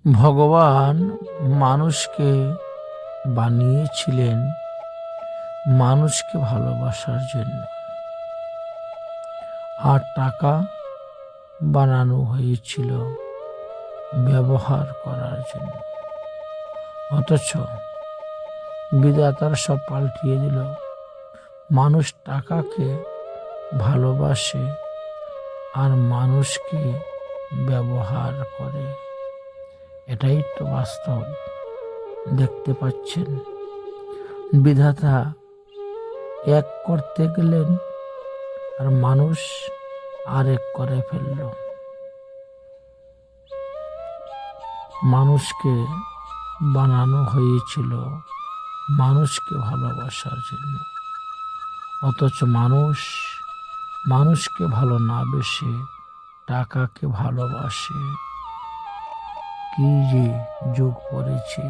ভগবান মানুষকে বানিয়েছিলেন মানুষকে ভালোবাসার জন্য, আর টাকা বানানো হয়েছিল ব্যবহার করার জন্য। অথচ বিধাতার সব পাল্টিয়ে দিল। মানুষ টাকাকে ভালোবাসে আর মানুষকে ব্যবহার করে। এটাই তো বাস্তব। দেখতে পাচ্ছেন, বিধাতা এক করতে গেলেন আর মানুষ আরেক করে ফেলল। মানুষকে বানানো হয়েছিল মানুষকে ভালোবাসার জন্য, অথচ মানুষ মানুষকে ভালো না বেসে টাকাকে ভালোবাসে। কি যে যুগ পড়েছে।